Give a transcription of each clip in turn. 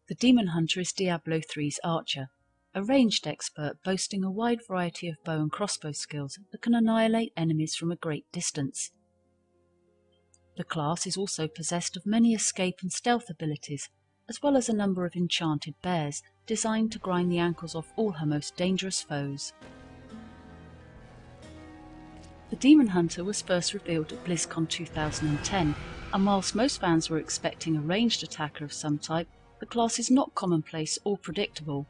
The Demon Hunter is Diablo 3's archer, a ranged expert boasting a wide variety of bow and crossbow skills that can annihilate enemies from a great distance. The class is also possessed of many escape and stealth abilities, as well as a number of enchanted bears designed to grind the ankles off all her most dangerous foes. The Demon Hunter was first revealed at BlizzCon 2010, and whilst most fans were expecting a ranged attacker of some type, the class is not commonplace or predictable.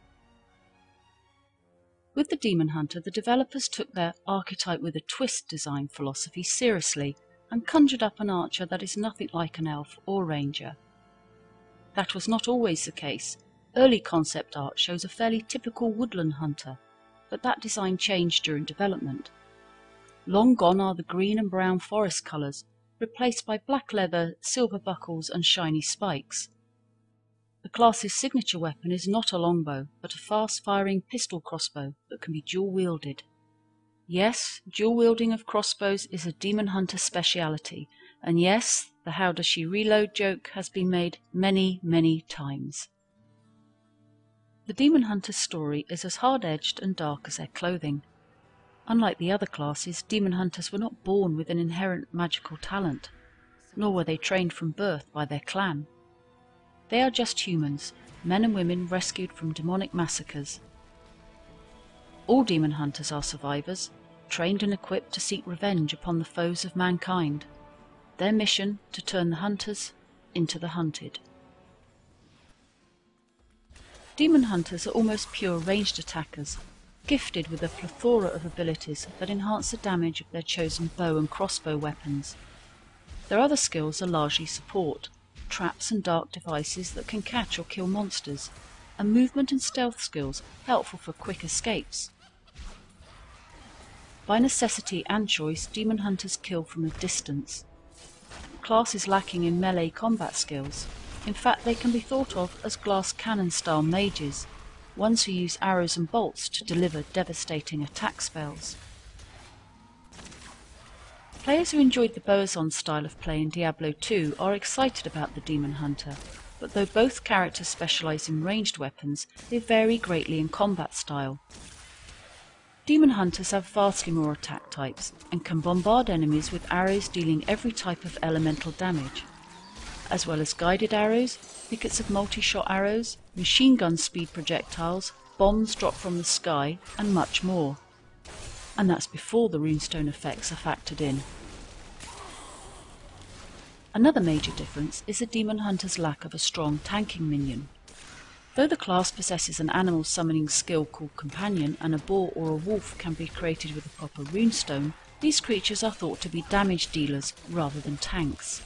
With the Demon Hunter, the developers took their archetype with a twist design philosophy seriously and conjured up an archer that is nothing like an elf or ranger. That was not always the case. Early concept art shows a fairly typical woodland hunter, but that design changed during development. Long gone are the green and brown forest colours, replaced by black leather, silver buckles and shiny spikes. The class's signature weapon is not a longbow, but a fast-firing pistol crossbow that can be dual-wielded. Yes, dual-wielding of crossbows is a Demon Hunter speciality, and yes, the "how does she reload" joke has been made many, many times. The Demon Hunter's story is as hard-edged and dark as their clothing. Unlike the other classes, Demon Hunters were not born with an inherent magical talent, nor were they trained from birth by their clan. They are just humans, men and women rescued from demonic massacres. All Demon Hunters are survivors, trained and equipped to seek revenge upon the foes of mankind. Their mission, to turn the hunters into the hunted. Demon Hunters are almost pure ranged attackers, gifted with a plethora of abilities that enhance the damage of their chosen bow and crossbow weapons. Their other skills are largely support, traps and dark devices that can catch or kill monsters, and movement and stealth skills helpful for quick escapes. By necessity and choice, Demon Hunters kill from a distance. The class is lacking in melee combat skills. In fact, they can be thought of as glass cannon-style mages, ones who use arrows and bolts to deliver devastating attack spells. Players who enjoyed the Boazon style of play in Diablo 2 are excited about the Demon Hunter, but though both characters specialise in ranged weapons, they vary greatly in combat style. Demon Hunters have vastly more attack types, and can bombard enemies with arrows dealing every type of elemental damage, as well as guided arrows, thickets of multi-shot arrows, machine gun speed projectiles, bombs dropped from the sky, and much more. And that's before the runestone effects are factored in. Another major difference is the Demon Hunter's lack of a strong tanking minion. Though the class possesses an animal summoning skill called Companion, and a boar or a wolf can be created with a proper runestone, these creatures are thought to be damage dealers rather than tanks.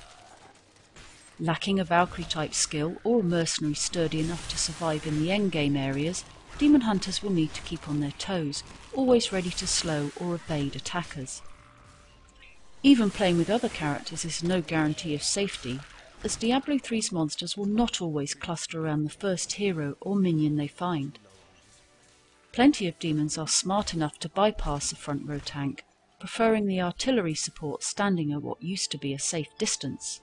Lacking a Valkyrie-type skill or a mercenary sturdy enough to survive in the endgame areas, Demon Hunters will need to keep on their toes, always ready to slow or evade attackers. Even playing with other characters is no guarantee of safety, as Diablo 3's monsters will not always cluster around the first hero or minion they find. Plenty of demons are smart enough to bypass the front row tank, preferring the artillery support standing at what used to be a safe distance.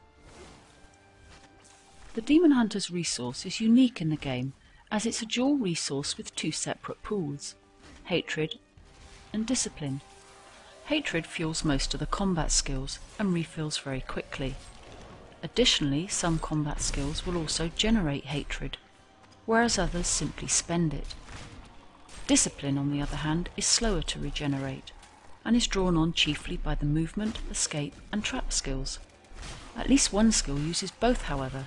The Demon Hunter's resource is unique in the game, as it's a dual resource with two separate pools, Hatred and Discipline. Hatred fuels most of the combat skills and refills very quickly. Additionally, some combat skills will also generate hatred, whereas others simply spend it. Discipline, on the other hand, is slower to regenerate, and is drawn on chiefly by the movement, escape and trap skills. At least one skill uses both, however.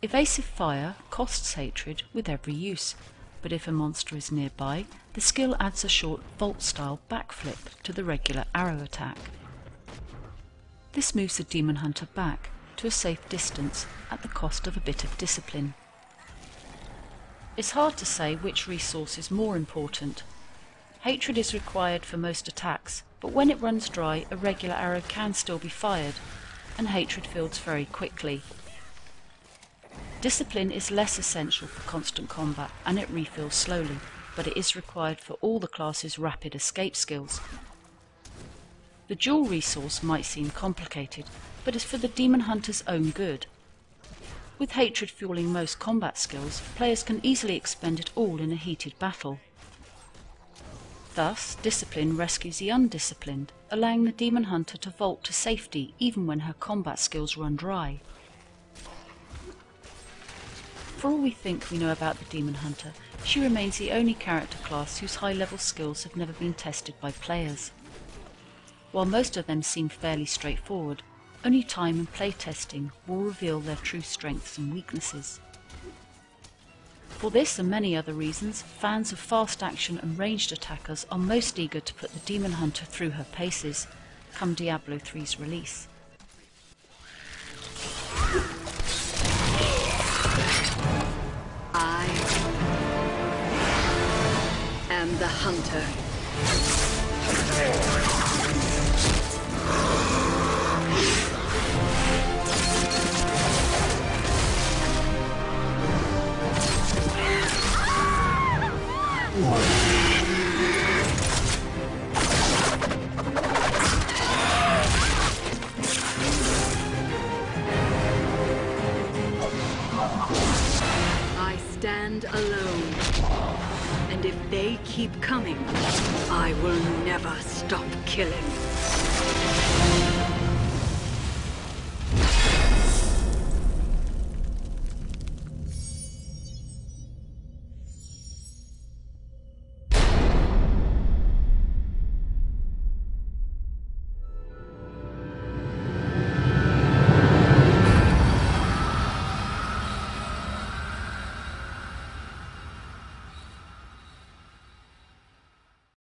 Evasive Fire costs hatred with every use, but if a monster is nearby, the skill adds a short Volt-style backflip to the regular arrow attack. This moves the Demon Hunter back to a safe distance at the cost of a bit of discipline. It's hard to say which resource is more important. Hatred is required for most attacks, but when it runs dry, a regular arrow can still be fired, and hatred fills very quickly. Discipline is less essential for constant combat, and it refills slowly, but it is required for all the class's rapid escape skills. The dual resource might seem complicated, but is for the Demon Hunter's own good. With hatred fueling most combat skills, players can easily expend it all in a heated battle. Thus, discipline rescues the undisciplined, allowing the demon hunter to vault to safety even when her combat skills run dry. For all we think we know about the demon hunter, she remains the only character class whose high-level skills have never been tested by players. While most of them seem fairly straightforward, only time and playtesting will reveal their true strengths and weaknesses. For this and many other reasons, fans of fast action and ranged attackers are most eager to put the demon hunter through her paces, come Diablo 3's release. I am the hunter. I stand alone, and if they keep coming, I will never stop killing.